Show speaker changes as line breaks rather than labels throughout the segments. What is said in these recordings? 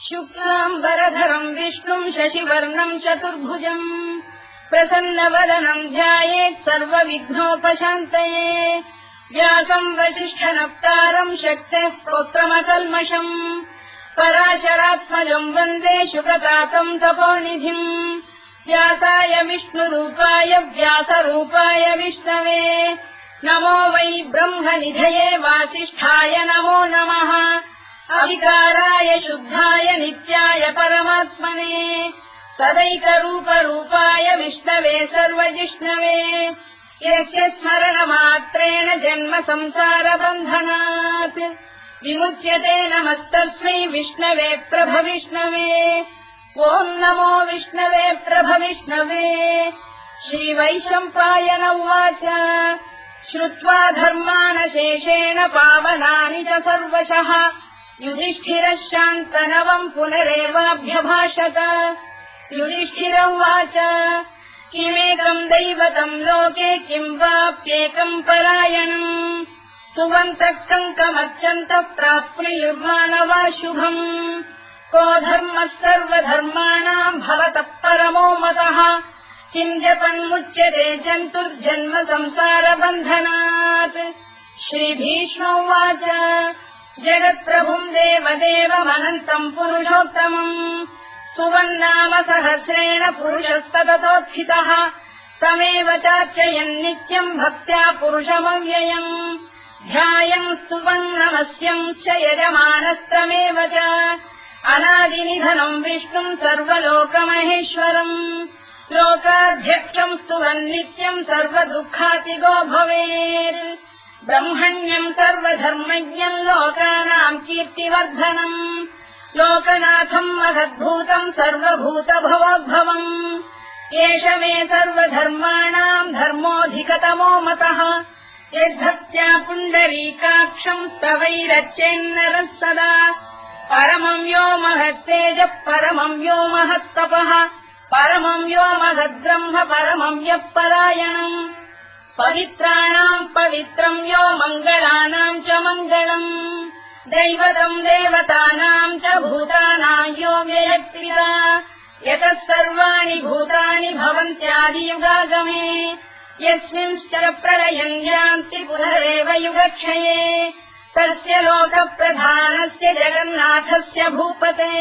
शुक्लाम्बरधरम् विष्णुम् शशिवर्णम् चतुर्भुजम् प्रसन्नवदनम् ध्यायेत् सर्वविघ्नोपशान्तये व्यासम् वसिष्ठनप्तारम् शक्तेः पौत्रमकल्मषम् पराशरात्मजम् वन्दे शुकतातम् तपोनिधिम् व्यासाय विष्णुरूपाय व्यासरूपाय विष्णवे नमो वै ब्रह्मनिधये वासिष्ठाय नमो नमः अविकाराय शुद्धाय नित्याय परमात्मने सदैकरूपरूपाय विष्णवे सर्वजिष्णवे यस्य स्मरणमात्रेण जन्म संसारबन्धनात् विमुच्यते नमस्तस्मै विष्णवे प्रभविष्णवे ॐ नमो विष्णवे प्रभविष्णवे श्रीवैशम्पायन उवाच श्रुत्वा धर्मानशेषेण पावनानि च सर्वशः युधिष्ठिरः शान्तनवम् पुनरेवाभ्यभाषत युधिष्ठिर उवाच किमेकम् दैवतम् लोके किम् वाप्येकम् परायणम् स्तुवन्तः कङ्कमर्चन्तः प्राप्नुयुर्मानवा शुभम् को धर्मः सर्वधर्माणाम् भवतः परमो मतः किम् जपन्मुच्यते जन्तुर्जन्म संसारबन्धनात् श्रीभीष्म उवाच जगत्प्रभुम् देवदेवमनन्तम् पुरुषोत्तमम् स्तुवन्नाम सहस्रेण पुरुषस्तततोत्थितः तमेव चार्चयन् नित्यम् भक्त्या पुरुषमव्ययम् ध्यायम् स्तुवन् नमस्यम् च यजमानस्तमेव च अनादिनिधनम् विष्णुम् सर्वलोकमहेश्वरम् लोकाध्यक्षम् स्तुवन् नित्यम् सर्वदुःखातिगो भवेत् ब्रह्मण्यम् सर्वधर्मज्ञम् लोकानाम् कीर्तिवर्धनम् लोकनाथम् महद्भूतम् सर्वभूतभवोद्भवम् एष मे सर्वधर्माणाम् धर्मोऽधिकतमो मतः यद्भक्त्या पुण्डरीकाक्षम् स्तवैरच्चेन्नरः सदा परमम् यो महत्तेजः परमम् यो महत्तपः परमम् यो महद्ब्रह्म परमम् यः परायणम् पवित्राणाम् पवित्रम् यो मङ्गलानाम् च मङ्गलम् दैवतम् देवतानाम् च भूतानाम् यो व्ययक्तिदा यतः सर्वाणि भूतानि भवन्त्यादियुगागमे यस्मिंश्च प्रलयम् यान्ति पुनरेव युगक्षये तस्य लोकप्रधानस्य जगन्नाथस्य भूपते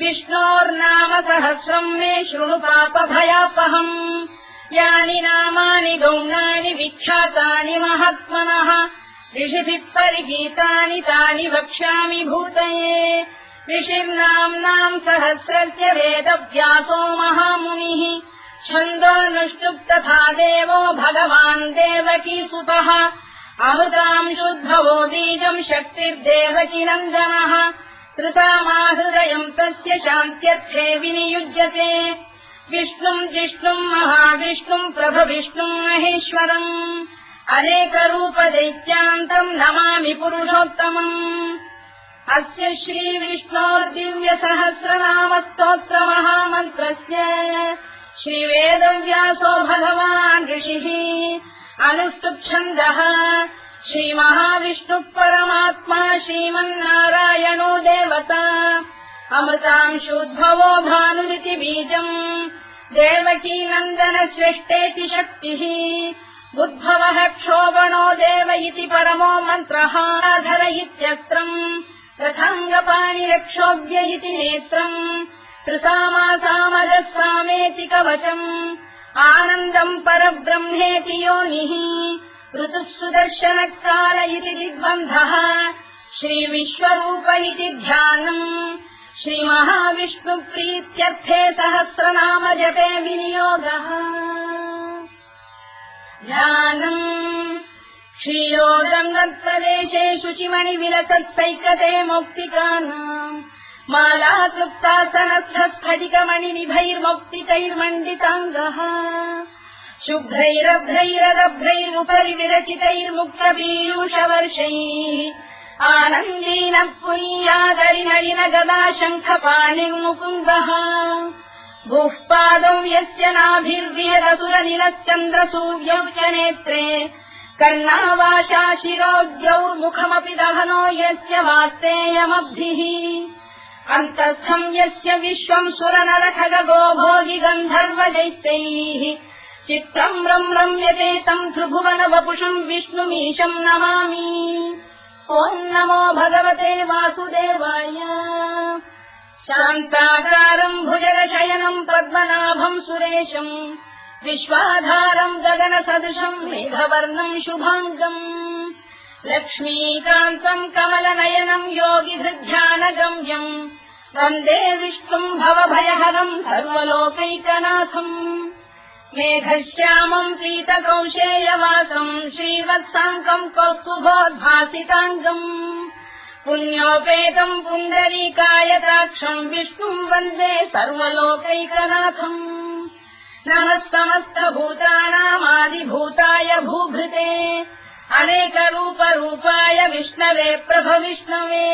विष्णोर्नाम सहस्रम् मे शृणु पापभयापहम् यानि नामानि गौणानि विख्यातानि महात्मनः ऋषिभिः परिगीतानि तानि वक्ष्यामि भूतये ऋषिर्नाम्नाम् सहस्रस्य वेदव्यासो महामुनिः छन्दोऽनुष्टुप् तथा देवो भगवान् देवकीसुतः अमृताम् शुद्भवो बीजम् शक्तिर्देवकीनन्दनः कृतामाहृदयम् तस्य शान्त्यर्थे विनियुज्यते विष्णुम् जिष्णुम् महाविष्णुम् प्रभविष्णुम् महेश्वरम् अनेकरूपदैत्यान्तम् नमामि पुरुषोत्तमम् अस्य श्रीविष्णोर्दिव्यसहस्रनामस्तोत्रमहामन्त्रस्य श्रीवेदव्यासो भगवान् ऋषिः अनुष्टुप्छन्दः श्रीमहाविष्णुः परमात्मा श्रीमन्नारायणो देवता अमृतांशोद्भवो भानुरिति बीजम् देवकीनन्दनश्रेष्ठेति शक्तिः उद्भवः क्षोभणो देव इति परमो मन्त्रः धर इत्यस्त्रम् रथाङ्गपाणिरक्षोभ्य इति नेत्रम् त्रिसामासामजः सामेति कवचम् आनन्दम् परब्रह्मेति योनिः ऋतुः सुदर्शनकाल इति दिग्बन्धः श्रीविश्वरूप इति ध्यानम् श्रीमहाविष्णुप्रीत्यर्थे सहस्रनाम जपे विनियोगः ध्यानम् क्षीरोदङ्गप्रदेशे शुचिमणिविलसत्सैकते मौक्तिकानाम् मालाक्लुप्तासनस्थस्फटिकमणिनिभैर्मौक्तिकैर्मण्डिताङ्गः शुभ्रैरभ्रैरदभ्रैरुपरि विरचितैर्मुक्तपीयूषवर्षैः आनन्दीनः पुरीयादरिनलिन गदा शङ्खपाणिर्मुकुन्दः भूः पादौ यस्य नाभिर्विहरसुरनिलश्चन्द्रसूर्यौ च नेत्रे कर्णावाशा शिरोद्यौर्मुखमपि दहनो यस्य वास्तेयमब्धिः अन्तस्थम् यस्य विश्वम् सुरनरखगो भोगि गन्धर्वदैत्यैः चित्रम् रम्यते तम् त्रिभुवन वपुषम् विष्णुमीशम् नमामि ॐ नमो भगवते वासुदेवाय शान्ताकारम् भुजगशयनम् पद्मनाभम् सुरेशम् विश्वाधारम् गगनसदृशम् मेघवर्णम् शुभाङ्गम् लक्ष्मीकान्तम् कमलनयनम् योगिहृध्यानगम्यम् वन्दे विष्णुम् भवभयहरम् सर्वलोकैकनाथम् मेघश्यामम् पीतकौशेयवासम् श्रीवत्साङ्कम् कौस्तुभोद्भासिताङ्गम् पुण्योपेतम् पुण्डरीकायताक्षम् विष्णुम् वन्दे सर्वलोकैकनाथम् नमः समस्तभूतानामादिभूताय भूभृते अनेकरूपरूपाय विष्णवे प्रभविष्णवे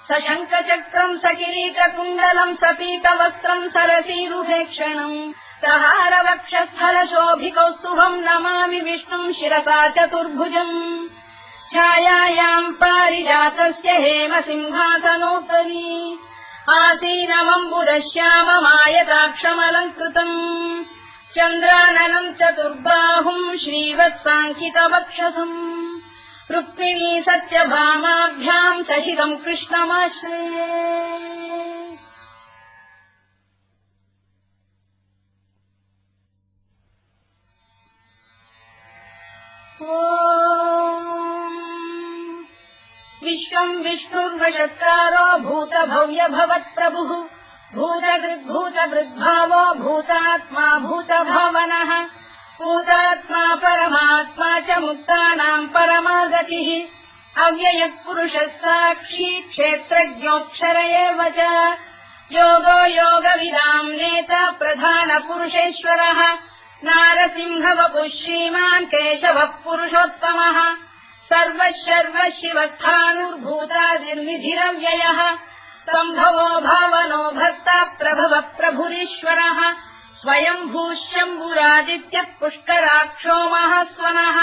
सशङ्खचक्रम् सकिरीटकुण्डलम् सपीतवस्त्रम् सरसीरुहेक्षणम् सहारवक्षस्थलशोभिकौस्तुभम् नमामि विष्णुम् शिरसा चतुर्भुजम् छायायाम् पारिजातस्य हेमसिंहासनोपरि आसीनमम्बुदश्याममायताक्षमलङ्कृतम् चन्द्राननम् चतुर्बाहुम् श्रीवत्साङ्कितवक्षसम् रुक्मिणी सत्यभामाभ्याम् सहितम् कृष्णमाश्रये विश्वम् विष्णुर्वषत्कारो भूतभव्य भवत्प्रभुः भूतभृद्भावो भूतात्मा भूतभावनः भूतात्मा परमात्मा च मुक्तानाम् परमागतिः अव्ययः पुरुषः साक्षी क्षेत्रज्ञोऽक्षर एव च योगो योगविदाम् नेता प्रधानपुरुषेश्वरः नारसिंहवपुः श्रीमान् केशवः पुरुषोत्तमः सर्वः शिवस्थाणुर्भूतादिर्निधिरव्ययः सम्भवो भावनो भर्ता प्रभवः प्रभुरीश्वरः स्वयम्भूः शम्भुरादित्यः पुष्कराक्षो महास्वनः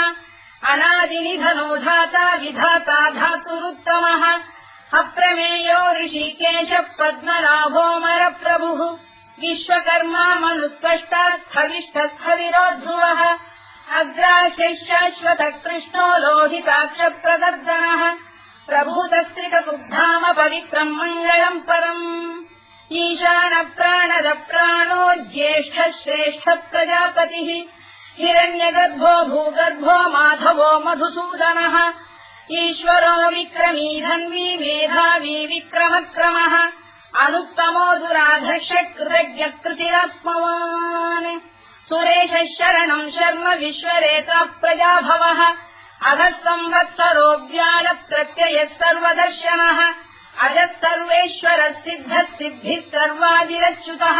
अनादिनिधनो धाता विधाता धातुरुत्तमः अप्रमेयो ऋषिकेशः पद्मनाभोऽमरप्रभुः विश्वकर्मा मनुस्पष्टा स्थविष्ठस्थविरो ध्रुवः अग्राह्यः शाश्वतः कृष्णो लोहिताक्षप्रदर्दनः प्रभूतस्त्रिककुब्धाम पवित्रम् मङ्गलम् परम् ईशानप्राणदप्राणो ज्येष्ठः श्रेष्ठः प्रजापतिः हिरण्यगर्भो भूगर्भो माधवो मधुसूदनः ईश्वरो विक्रमी धन्वी मेधावी विक्रमक्रमः अनुत्तमो दुराधर्षः कृतज्ञः कृतिरात्मवान् सुरेशः शरणम् शर्म विश्वरेता प्रजाभवः अधः संवत्सरो व्यालप्रत्ययः सर्वदर्शनः अजः सर्वेश्वरः सिद्धः सिद्धिः सर्वादिरच्युतः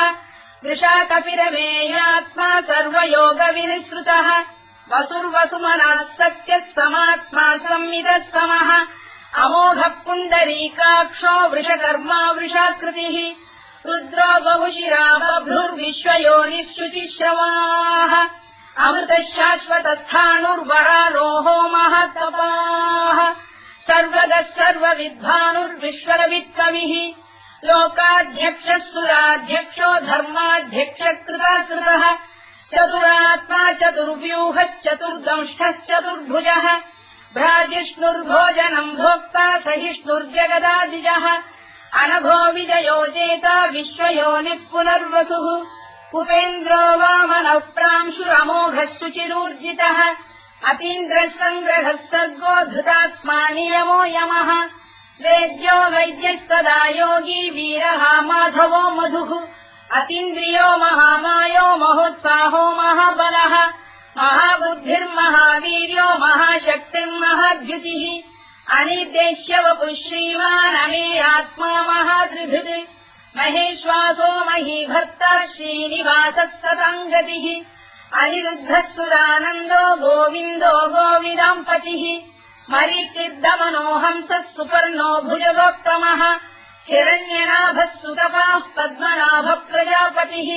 वृषाकपिरमेयात्मा सर्वयोगविनिसृतः वसुर्वसुमनः सत्यः समात्मा संविदः समः अमोघः पुण्डरीकाक्षो वृषकर्मा वृषाकृतिः रुद्रो बहुशिरा बभ्रुर्विश्वयोनिः शुचिश्रवाः अमृतः शाश्वतस्थाणुर्वरारोहो महातपाः सर्वगः सर्वविद्वानुर्विश्वरवित्कविः लोकाध्यक्षः सुराध्यक्षो धर्माध्यक्षः कृताकृतः चतुरात्मा चतुर्व्यूहश्चतुर्दंष्टश्चतुर्भुजः भ्राजिष्णुर्भोजनम् भोक्ता सहिष्णुर्जगदादिजः अनघो विजयो जेता विश्वयोनिः पुनर्वसुः उपेन्द्रो वामनः प्रांशुरमोघः शुचिरूर्जितः अतीन्द्रः सङ्ग्रहः सर्गो धृतात्मा नियमो यमः वेद्यो वैद्यः सदा योगी वीरः माधवो मधुः अतीन्द्रियो महामायो महोत्साहो महाबलः महाबुद्धिर्महावीर्यो महाशक्तिर्महाद्युतिः अनिर्देश्य वपुः श्रीमान् अमेयात्मा महाधृधृत् महेश्वासो महीभक्तः श्रीनिवासः सताङ्गतिः अनिरुद्धः सुरानन्दो गोविन्दो गोविदाम्पतिः मरीचिर्दमनो हंसः सुपर्णो भुजगोत्तमः हिरण्यनाभः सुतपाः पद्मनाभः प्रजापतिः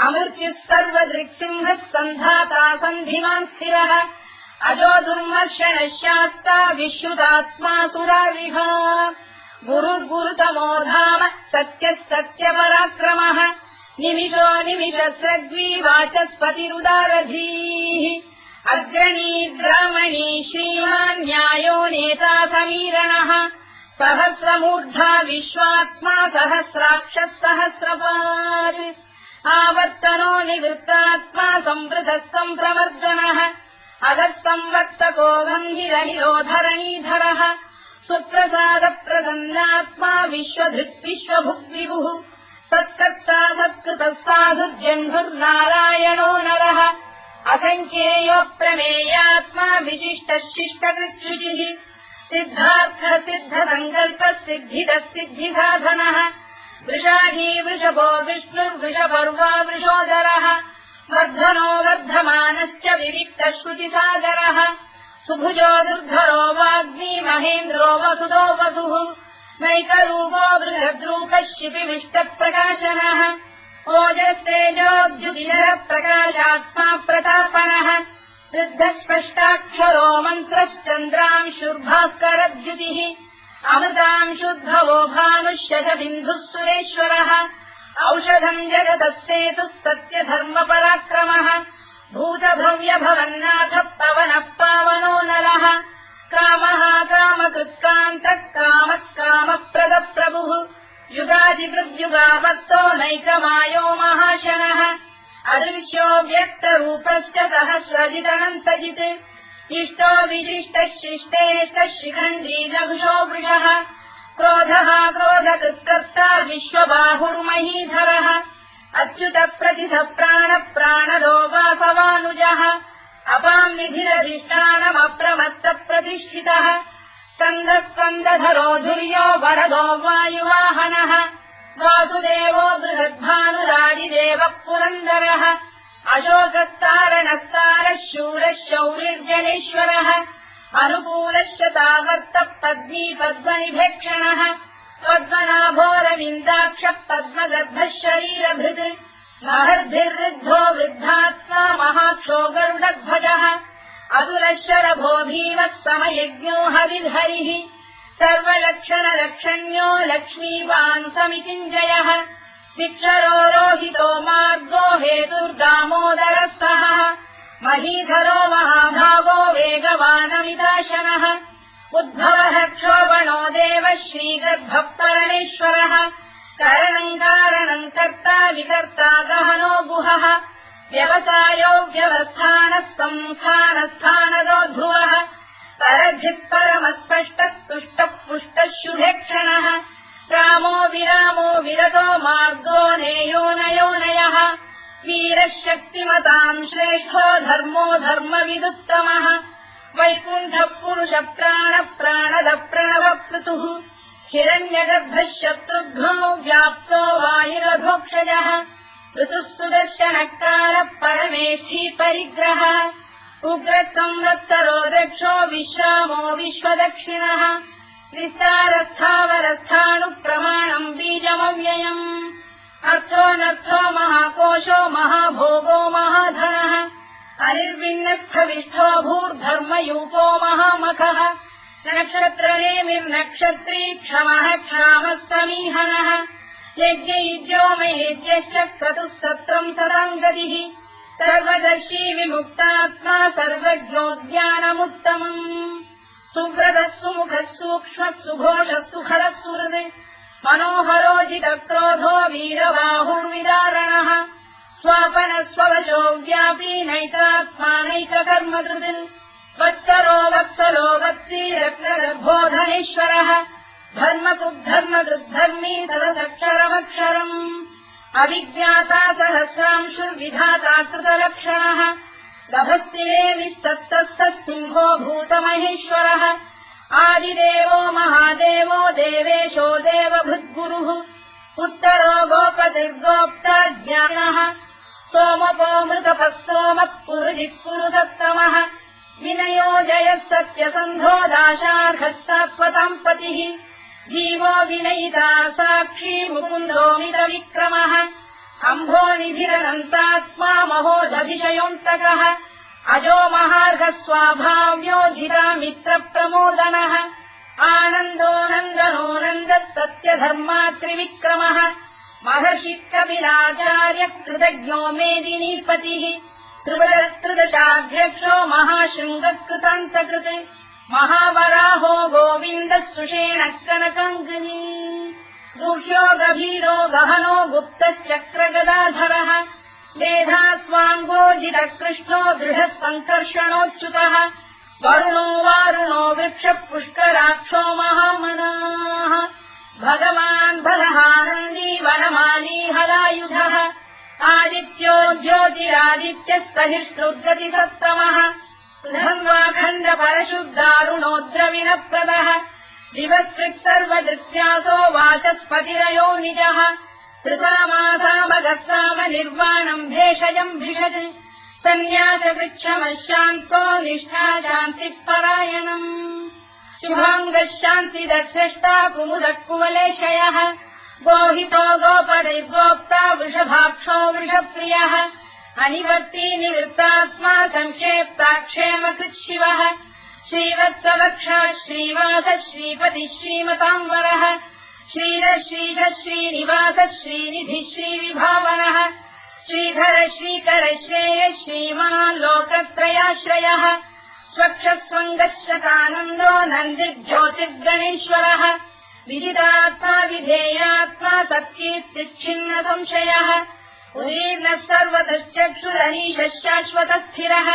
अमृत्युः सर्वदृक्सिंहः सन्धाता सन्धिमान् स्थिरः अजो दुर्मर्षणः शास्ता विश्रुतात्मा सुरारिः गुरुर्गुरुतमो धाम सत्यः सत्यपराक्रमः निमिषो निमिषस्रग्वी वाचस्पतिरुदारधीः अग्रणी ग्रामणी श्रीमान् न्यायो नेता समीरणः सहस्रमूर्धा विश्वात्मा सहस्राक्षः सहस्रपात् आवर्तनो निवृत्तात्मा संवृतः सम्प्रवर्धनः अधः संवर्तको गन्धिरहिरो धरणीधरः सुप्रसादप्रसन्नात्मा विश्वधृत् विश्वभुग्विभुः सत्कर्ता सत्कृतः साधुर्जह्नुर्नारायणो नरः असङ्ख्येयो प्रमेयात्मा विशिष्टः शिष्टकृच्छुचिः सिद्धार्थः सिद्धसङ्कल्पः सिद्धिदः सिद्धिसाधनः वृषाही वृषभो विष्णुर्वृषपर्वा वृषोदरः वर्धनो वर्धमानश्च विविक्तः श्रुतिसागरः सुभुजो दुर्धरो वाग्मी महेन्द्रो वसुदो वसुः नैकरूपो बृहद्रूपः शिपिविष्टप्रकाशनः ओजस्तेजोऽद्युतिधरः प्रकाशात्मा प्रतापनः वृद्धः स्पष्टाक्षरो मन्त्रश्चन्द्रांशुर्भास्करद्युतिः अमृतांशुद्भवो भानुः शशबिन्दुः सुरेश्वरः औषधम् जगतः सेतुः सत्यधर्मपराक्रमः भूतभव्यभवन्नाथः पवनः पावनो नलः कामः कामकृत्कान्तः कामः कामप्रदप्रभुः युगादिकृद्युगापत्तो नैकमायो महाशनः अदृश्यो व्यक्तरूपश्च सहस्रजिदनन्तजित् इष्टो विशिष्टः शिष्टेष्टः शिखण्डी नभुषो वृषः क्रोधः क्रोधकृत्कर्ता विश्वबाहुर्महीधरः अच्युतः प्रतिथः प्राणः प्राणदो वासवानुजः अपाम् निधिरधिष्ठानमप्रमत्तः प्रतिष्ठितः स्कन्दः स्कन्दधरो धुर्यो वरदो वायुवाहनः वासुदेवो बृहद्भानुरादिदेवः पुरन्दरः अशोकस्तारणस्तारः शूरः शौरिर्जनेश्वरः अनुकूलः शतावर्तः पद्मी पद्मनिभेक्षणः पद्मनाभोरविन्दाक्षः पद्मगर्भः शरीरभृत् महर्भिर्वृद्धो वृद्धात्मा महाक्षो गरुडध्वजः अतुलः शरभो भीमः समयज्ञो हविर्हरिः सर्वलक्षणलक्षण्यो लक्ष्मीवान् समितिञ्जयः विक्षरो रोहितो मार्गो हेतुर्दामोदरः सहः महीधरो महाभागो वेगवानमिदाशनः उद्भवः क्षोभणो देवः श्रीगर्भः परमेश्वरः करणम् कारणम् कर्ता विकर्ता गहनो गुहः व्यवसायो व्यवस्थानः संस्थानस्थानदो ध्रुवः परधिः परमस्पष्टः तुष्टः पुष्टः शुभेक्षणः रामो विरामो विरतो मार्गो नेयोनयोनयः वीरः शक्तिमताम् श्रेष्ठो धर्मो धर्मविदुत्तमः वैकुण्ठः पुरुषः प्राणः प्राणदः प्रणवपृतुः हिरण्यगर्भः शत्रुघ्नो व्याप्तो वायुरधोक्षजः ऋतुः सुदर्शनः कालः परमेष्ठी परिग्रहः उग्रः संवत्सरो दक्षो विश्रामो विश्वदक्षिणः विस्तारस्थावरस्थाणुः प्रमाणम् बीजमव्ययम् अर्थोऽनर्थो महाकोशो महाभोगो महाधनः अनिर्विण्णस्थविष्ठो भूर्धर्मयूपो महामखः नक्षत्रनेमिर्नक्षत्री क्षमः क्षामः समीहनः यज्ञयुज्यो महेज्यश्च क्रतुः सत्रम् सदाङ्गतिः सर्वदर्शी विमुक्तात्मा सर्वज्ञोद्यानमुत्तमम् सुव्रतः सुमुखः सूक्ष्मः सुघोषः सुखरः सुहृत् मनोहरोजितक्रोधो वीरबाहुर्विदारणः स्वापनः स्ववशो व्यापी नैतात्मानैककर्मकृत् वत्सरो वत्सलो वत्सी रत्नगर्भोधनेश्वरः धर्मकुद्धर्मकृद्धर्मी सदसक्षरमक्षरम् अविज्ञाता सहस्रांशुर्विधाता कृतलक्षणः गभस्तिरेविस्तत्तः सिंहो भूतमहेश्वरः आदिदेवो महादेवो देवेशो देवभृद्गुरुः उत्तरो गोपतिर्गोप्ता ज्ञानः सोमपो मृतपः सोमः पुरुजिः पुरुषोत्तमः विनयो जयः सत्यसन्धो दाशार्हः सात्वताम् पतिः जीवो विनयिता साक्षी मुकुन्दोमितविक्रमः अम्भोनिधिरनन्तात्मा महोदधिशयोऽन्तकः अजो महार्घ स्वाभाव्यो जिता मित्र प्रमोदनः आनन्दो नन्दनो नन्दः सत्यधर्मा त्रिविक्रमः महर्षि कपिलाचार्य कृतज्ञो मेदिनीपतिः त्रिदशाध्यक्षो महाशृङ्गकृतान्तकृते महावराहो गोविन्दः सुषेण कनकाङ्गनी गुह्यो गभीरो गहनो गुप्तश्चक्रगदाधरः मेधास्वाङ्गोजितः कृष्णो दृढः सङ्कर्षणोच्युतः वरुणो वारुणो वृक्षः पुष्कराक्षो महामनाः भगवान् बलहानन्दी वनमाली हलायुधः आदित्यो ज्योतिरादित्यः सहिष्णुर्गतिसत्तमः सुधन्वाखण्ड परशुद्धारुणोद्रविणप्रदः दिवस्कृत् सर्वदृत्यासो वाचस्पतिरयो निजः कृतामासामगस्साम निर्वाणम् भेषजम् भिषज सन्न्यासवृक्षमशान्तो निष्ठा शान्तिः परायणम् शुभाङ्गः शान्तिदश्रेष्टा कुमुदः कुवलेशयः गोहितो गोपदैर्गोप्ता वृषभाक्षो वृषप्रियः अनिवर्ती निवृत्तात्मा संक्षेप्ताक्षेमकृत् शिवः श्रीवत्सवक्षः श्रीवासः श्रीपतिः श्रीमताम्बरः श्रीधः श्रीधः श्रीनिवासः श्रीनिधिः श्रीविभावनः श्रीधर श्रीकर श्रेयः श्रीमान् लोकत्रयाश्रयः स्वक्षस्वङ्गः शतानन्दो नन्दिर्ज्योतिर्गणेश्वरः विदितात्मा विधेयात्मा तत्कीर्तिच्छिन्न संशयः उदीर्णः सर्वतश्चक्षुरनीशः शाश्वतस्थिरः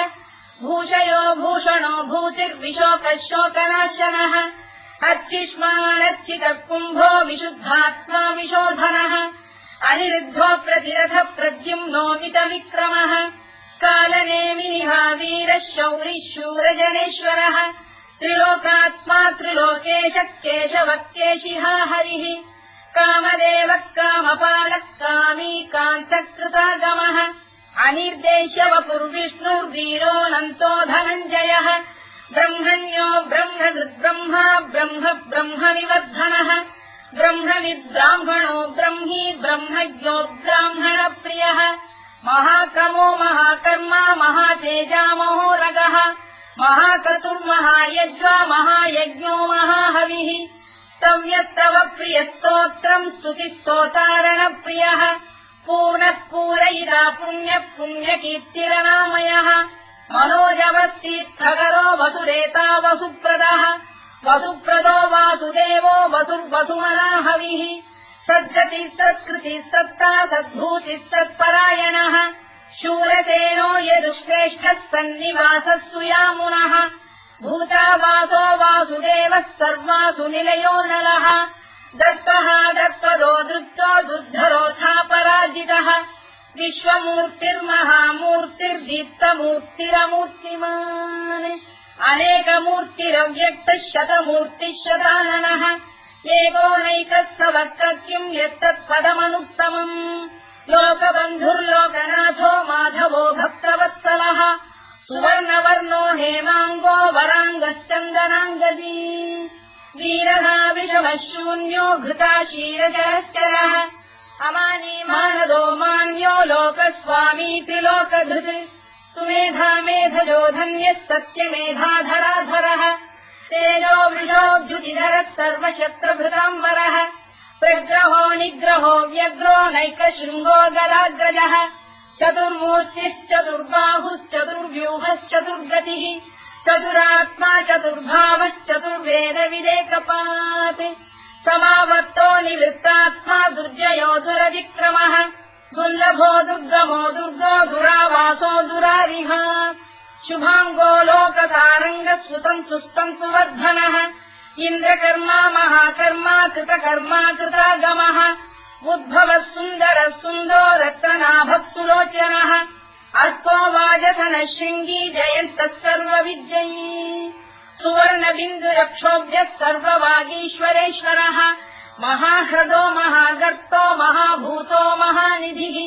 भूषयो भूषणो भूतिर्विशोकः शोकनाशनः अर्चिष्मानर्चितः कुम्भो विशुद्धात्मा विशोधनः अनिरुद्धो प्रतिरथ प्रद्युम्नोमितविक्रमः कालनेमिनिहा वीरः शौरिः शूरजनेश्वरः त्रिलोकात्मा त्रिलोकेशः केशवः केशिहा हरिः कामदेवः कामपालः कामी कान्तकृतागमः अनिर्देश्य वपुर्विष्णुर्वीरोऽनन्तो धनञ्जयः ब्रह्मण्यो ब्रह्मकृद्ब्रह्मा ब्रह्म ब्रह्मनिवर्धनः ब्रह्मविद्ब्राह्मणो ब्रह्मी ब्रह्मज्ञो ब्राह्मणप्रियः महाक्रमो महाकर्मा महातेजा महोरगः महाक्रतुर्महायज्वा महायज्ञो महाहविः स्तव्यस्तव प्रियस्तोत्रम् स्तुतिस्तोतारणप्रियः पूर्णः पूरयिता पुण्यः पुण्यकीर्तिरनामयः मनोजवस्तीर्थकरो वसुरेता वसुप्रदः वसुप्रदो वासुदेवो वसुर्वसुमनाहविः सद्गतिः सत्कृतिः सत्ता सद्भूतिः सत्परायणः शूरसेनो यदुश्रेष्ठः सन्निवासः सुयामुनः भूतावासो वासुदेवः सर्वासु निलयो नलः दत्तः दत्पदो दृप्तो दुर्धरोऽथापराजितः विश्वमूर्तिर्महामूर्तिर्दीप्तमूर्तिरमूर्तिमान् अनेकमूर्तिरव्यक्तः शतमूर्तिः शताननः एकोनैकः सवक्तकिम् यत्तत्पदमनुत्तमम् लोकबन्धुर्लोकनाथो माधवो भक्तवत्सलः सुवर्णवर्णो हेमाङ्गो वराङ्गश्चन्दनाङ्गदी वीरः विषमः शून्यो घृता क्षीरजरश्चरः अमानी मानदो मान्यो लोकस्वामी त्रिलोकधृत् सुमेधा मेधजो धन्यः सत्यमेधाधराधरः तेजो वृषोद्युतिधरः सर्वशस्त्रभृताम्बरः प्रग्रहो निग्रहो व्यग्रो नैकशृङ्गो गदाग्रजः चतुर्मूर्तिश्चतुर्बाहुश्चतुर्व्यूहश्चतुर्गतिः चतुरात्मा चतुर्भावश्चतुर्वेदविदेकपात् समावर्तो निवृत्तात्मा दुर्जयो दुरतिक्रमः दुर्लभो दुर्गमो दुर्गो दुरावासो दुरारिः शुभाङ्गो लोकतारङ्गः सुतन्तु वर्धनः इन्द्रकर्मा महाकर्मा कृतकर्मा कृतागमः उद्भवः सुन्दरः सुन्दो रत्ननाभः सुलोचनः अल्पो वाजसनः शृङ्गी जयन्तः सर्वविद्ययी सुवर्णबिन्दुरक्षोभ्यः सर्ववागीश्वरेश्वरः महाह्रदो महागर्तो महाभूतो महानिधिः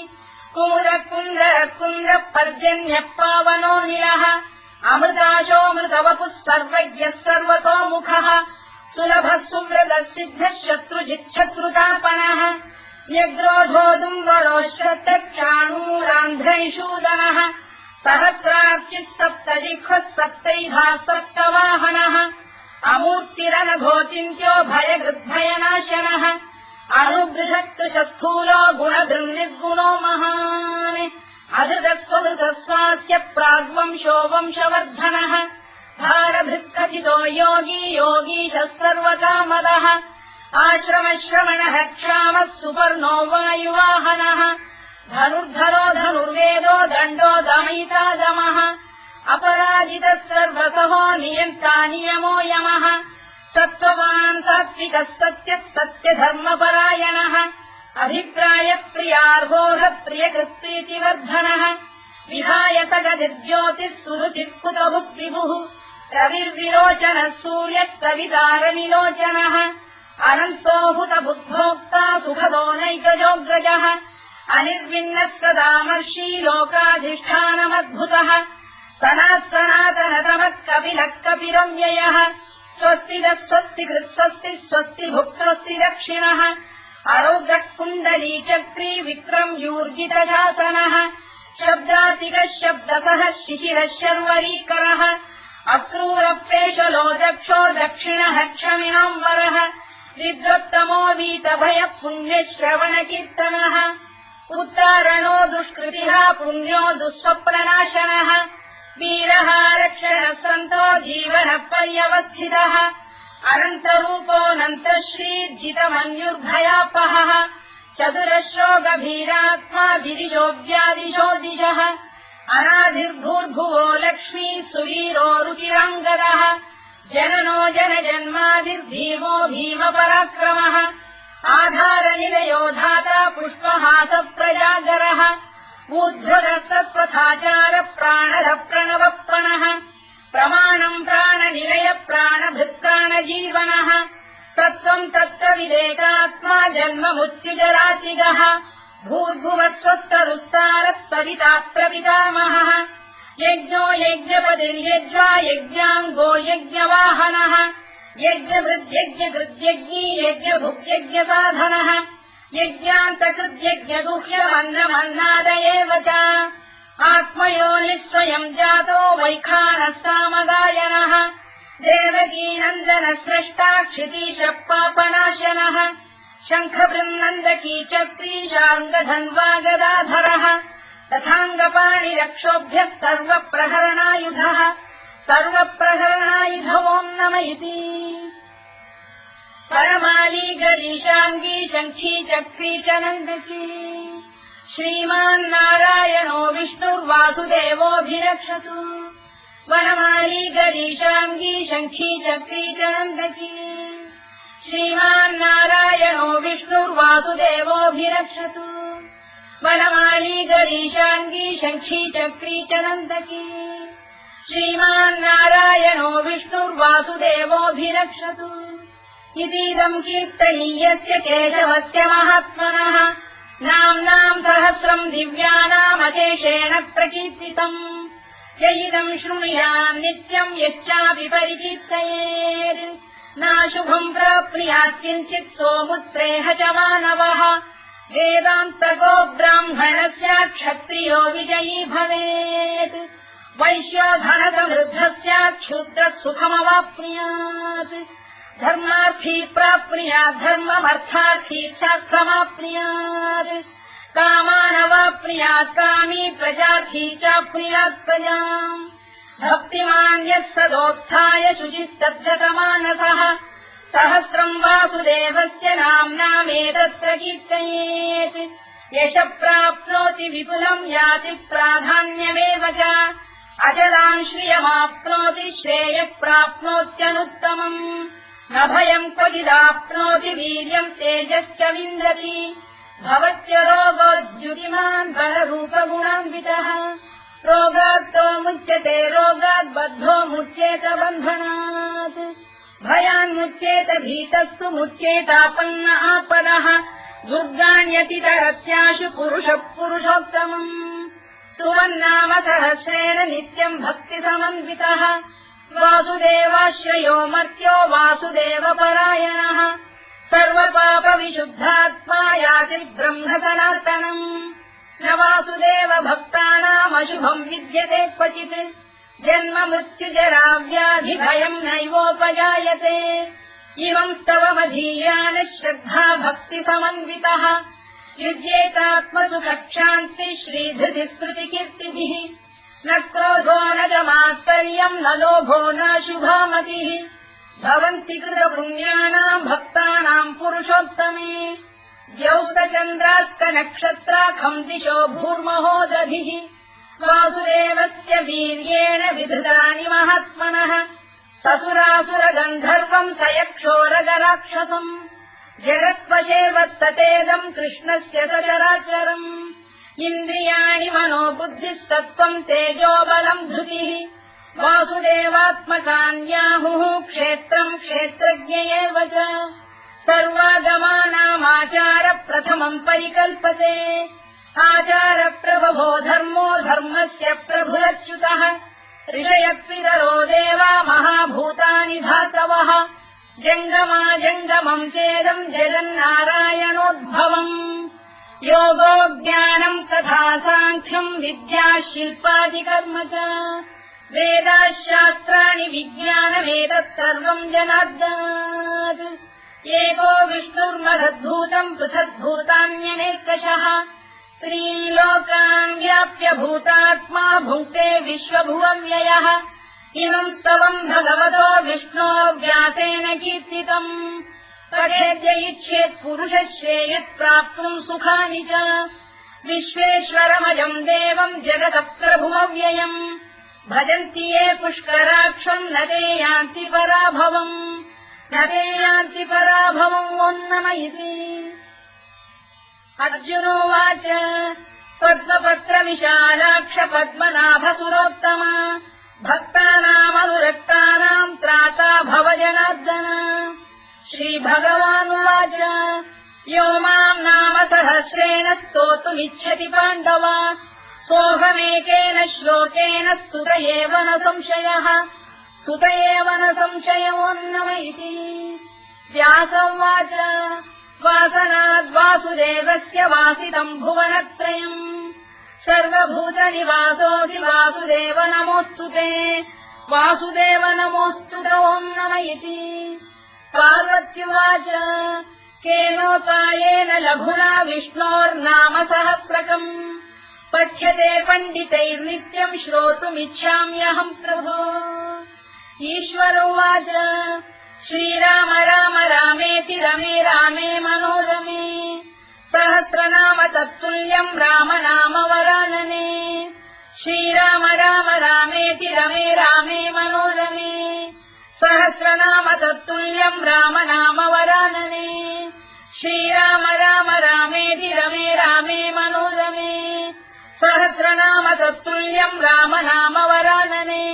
कुमुदकुन्दरकुन्दः पर्जन्यः पावनो निलः अमृताशोऽमृतवपुः सर्वज्ञः सर्वतोमुखः सुलभः सुव्रतः सिद्धः शत्रुजिच्छत्रुतापनः न्यग्रोधोदुम्बरोश्चक्षाणूरान्ध्रैषूदनः सहस्रार्चिः सप्तजिह्वः सप्तैधाः सप्तवाहनः अमूर्तिरनघोचिन्त्यो भयगृद्भयनाशनः अणुबृहत्कृशस्थूलो गुणधृन्निर्गुणो महान् अधृतस्वधृतस्वास्य प्राग्वंशो वंशवर्धनः भारभृत्कथितो योगी योगीशः सर्वकामदः आश्रमश्रवणः क्षामः सुपर्णो वायुवाहनः धनुर्धरो धनुर्वेदो दण्डो दमयिता दमः अपराजितः सर्वतः नियन्ता नियमो यमः सत्त्ववान् सात्विकः सत्यः सत्यधर्मपरायणः अभिप्रायप्रियार्होः प्रियकृत्प्रीतिवर्धनः विहायतगतिर्ज्योतिः सुरुचित्कुतभुक्विभुः रविर्विरोचनः सूर्यः कवितारविलोचनः अनन्तो हुतबुद्भोक्ता सुखदो नैकजोऽग्रजः अनिर्विण्णः सदामर्षी लोकाधिष्ठानमद्भुतः सनातनतमः कपिलः कपिरव्ययः स्वस्तिदः स्वस्तिकृत् स्वस्ति स्वस्तिभुक् स्वस्ति दक्षिणः अरोग्रः कुण्डली चक्री विक्रम्यूर्जितशासनः शब्दातिकः शब्दसः शिशिरः शर्वरीकरः अक्रूरः पेशलो दक्षो दक्षिणः क्षमिणाम्बरः विद्वत्तमो वीतभयः पुण्यश्रवणकीर्तनः उत्तारणो दुष्कृतिः पुण्यो दुःस्वप्ननाशनः वीरः रक्षणः सन्तो जीवनः पर्यवस्थितः अनन्तरूपोऽनन्तश्रीर्जितमन्युर्भयापहः चतुरश्रो गभीरात्मा विदिशो व्यादिशो दिशः अनाधिर्भूर्भुवो लक्ष्मी सुवीरो रुचिराङ्गदः जननो जनजन्मादिर्भीमो भीमपराक्रमः आधारनिलयो धाता पुष्पहासप्रजागरः ऊर्ध्वरः सत्त्वथाचार प्राणः प्रणवप्रणः प्रमाणम् प्राणनिलय प्राणभृत्प्राणजीवनः तत्त्वम् तत्त्वविदेकात्मा जन्ममृत्युजरातिगः भूर्भुवः स्वस्तरुस्तारः सविता प्रपितामहः यज्ञो यज्ञपतिर्यज्वा यज्ञाङ्गो यज्ञवाहनः यज्ञभृद्यज्ञकृद्यज्ञी यज्ञभुक्यज्ञसाधनः यज्ञान्तकृद्यज्ञगुह्यमन्नमन्नाद एव च आत्मयोनिः स्वयम् जातो वैखानः सामगायनः देवकीनन्दनः स्रष्टा क्षितीशः पापनाशनः शङ्खबृन्नन्दकी चक्रीशाङ्गधन्वा गदाधरः तथाङ्गपाणिरक्षोभ्यः सर्वप्रहरणायुधः सर्वप्रहरणायुधवोम् नम इति परमाली गरीशाङ्गी शङ्खी चक्री च नन्दकी श्रीमान्नारायणो विष्णुर्वासुदेवोऽभिरक्षतु वनमाली गरीशाङ्गी शङ्खी चक्री च नन्दकी श्रीमान्नारायणो विष्णुर्वासुदेवोऽभिरक्षतु वनमाली गरीशाङ्गी शङ्खी चक्री च नन्दकी श्रीमान्नारायणो विष्णुर्वासुदेवोऽभिरक्षतु इतीदम् कीर्तनीयस्य केशवस्य महात्मनः नाम्नाम् सहस्रम् दिव्यानामशेषेण प्रकीर्तितम् य इदम् शृणुयाम् नित्यम् यश्चापि परिकीर्तयेत् नाशुभम् प्राप्नुयात् किञ्चित् सोमुत्रेह च मानवः वेदान्तको ब्राह्मणस्य क्षत्रियो विजयी भवेत् वैश्यो धनसमृद्धस्य क्षुद्रः सुखमवाप्नुयात् धर्मार्थी प्राप्नुयात् धर्ममर्थार्थी चार्थमाप्नुयात् कामानवाप्नुयात् कामी प्रजार्थी चाप्नुयात् प्रजाम् भक्तिमान् यः सदोत्थाय शुचिस्तद्गतमानसः सहस्रम् वासुदेवस्य नाम्नामेतत्र कीर्तयेत् यशः प्राप्नोति विपुलम् याति प्राधान्यमेव च अजलाम् श्रियमाप्नोति श्रेयः प्राप्नोत्यनुत्तमम् न भयम् क्वचिदाप्नोति वीर्यम् तेजश्च विन्दति भवत्य रोगोद्युतिमान् बलरूपगुणान्वितः रोगात्तो मुच्यते रोगात् बद्धो मुच्येत बन्धनात् भयान्मुच्येत भीतस्तु मुच्येतापन्न आपदः दुर्गाण्यतितरस्याशु पुरुषः पुरुषोत्तमम् सुवन्नाम सहस्रेण नित्यम् भक्तिसमन्वितः वासुदेवाश्रयो मर्त्यो वासुदेवपरायणः सर्वपापविशुद्धात्मा याति ब्रह्म सनातनम् न वासुदेव भक्तानामशुभम् विद्यते क्वचित् जन्म मृत्युजरा व्याधि भयम् नैवोपजायते इमम् स्तवमधीयानः श्रद्धा भक्ति समन्वितः युज्येतात्मसुखक्षान्ति श्रीधृति स्मृतिकीर्तिभिः न क्रोधो न च मात्सर्यम् न लोभो न शुभामतिः भवन्ति कृतपुण्यानाम् भक्तानाम् पुरुषोत्तमे द्यौस्तचन्द्रार्कनक्षत्राखम् दिशो भूर्महोदधिः वासुदेवस्य वीर्येण विधृतानि महात्मनः ससुरासुरगन्धर्वम् स यक्षोरगराक्षसम् जगत्वशे वत्ततेदम् कृष्णस्य सचराचरम् इन्द्रियाणि मनो बुद्धिः सत्त्वम् तेजोबलम् धृतिः वासुदेवात्मकान्याहुः क्षेत्रम् क्षेत्रज्ञ एव च सर्वागमानामाचार प्रथमम् परिकल्पते आचारप्रभवो धर्मो धर्मस्य प्रभुरच्युतः ऋषयपितरो देवा महाभूतानि धातवः जङ्गमाजङ्गमम् चेदम् जगन्नारायणोद्भवम् योगो ज्ञानम् तथा साङ्ख्यम् विद्या शिल्पादिकर्म च वेदाः शास्त्राणि विज्ञानमेतत् सर्वम् जनार्दनात् एको विष्णुर्महद्भूतम् पृथग्भूतान्यनेकशः त्रीन् लोकान् व्याप्य भूतात्मा भुङ्क्ते विश्वभुवव्ययः इमम् स्तवम् भगवतो विष्णो व्यासेन कीर्तितम् पठेद्य इच्छेत् पुरुषः श्रेयत् प्राप्तुम् सुखानि च विश्वेश्वरमजम् देवम् जगतः प्रभुमव्ययम् भजन्ति ये पुष्कराक्षम् न ते यान्ति पराभवम् ओन्नमयिति अर्जुनोवाच पद्मपत्रविशालाक्ष पद्मनाभसुरोत्तम भक्तानामनुरक्तानाम् त्राता भव जनार्दन श्रीभगवानुवाच यो माम् नाम सहस्रेण स्तोतुमिच्छति पाण्डव सोऽहमेकेन श्लोकेन स्तुत एव न संशयोऽन्नमयिति व्यासोवाच वासनाद्वासुदेवस्य वासितम् भुवनत्रयम् सर्वभूतनिवासोऽसि वासुदेव नमोऽस्तु ते वासुदेव नमोऽस्तु ओन्नमयिति पार्वत्युवाच केनोपायेन लघुना विष्णोर्नाम सहस्रकम् पठ्यते पण्डितैर्नित्यम् श्रोतुमिच्छाम्यहम् प्रभो ईश्वरोवाच श्रीराम राम रामेति रमे रामे मनोरमे सहस्रनाम तत्तुल्यम् राम नाम वरानने श्रीराम राम रामेति रमे रामे मनोरमे सहस्रनाम तत्तुल्यम् राम नाम वरानने श्रीराम राम रामेति रमे रामे मनोरमे सहस्रनाम तत्तुल्यम् राम नाम वरानने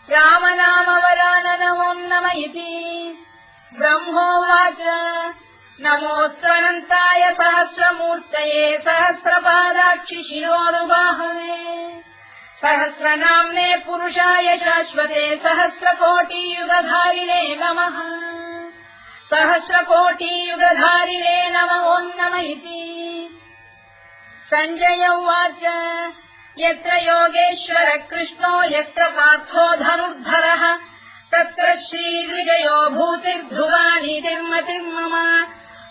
राम नाम वराननमोन्नमयिति ब्रह्मोवाच नमोऽस्त्वनन्ताय सहस्रमूर्तये सहस्रपादाक्षि शिरोरुबाहवे सहस्रनाम्ने पुरुषाय शाश्वते सहस्रकोटियुगधारिणे नमः सहस्रकोटियुगधारिणे नमोन्नमयिति सञ्जय उवाच यत्र योगेश्वर कृष्णो यत्र पार्थो धनुर्धरः तत्र श्रीविजयो भूतिर्ध्रुवानीतिर्मतिर्मम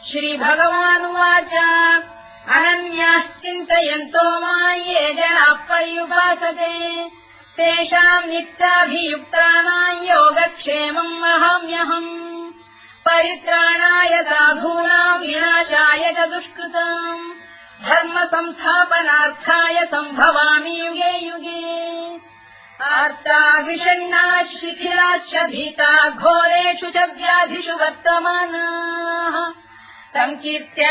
श्रीभगवानुवाच अनन्याश्चिन्तयन्तो मां ये जनाः पर्युपासते तेषाम् नित्याभियुक्तानां योगक्षेमम् वहाम्यहम् परित्राणाय साधूनां विनाशाय च दुष्कृताम् धर्म संस्थापनार्थाय सम्भवामि युगे युगे आर्ता विषण्णाः शिथिलाश्च भीता घोरेषु च व्याधिषु वर्तमानाः संकीर्त्य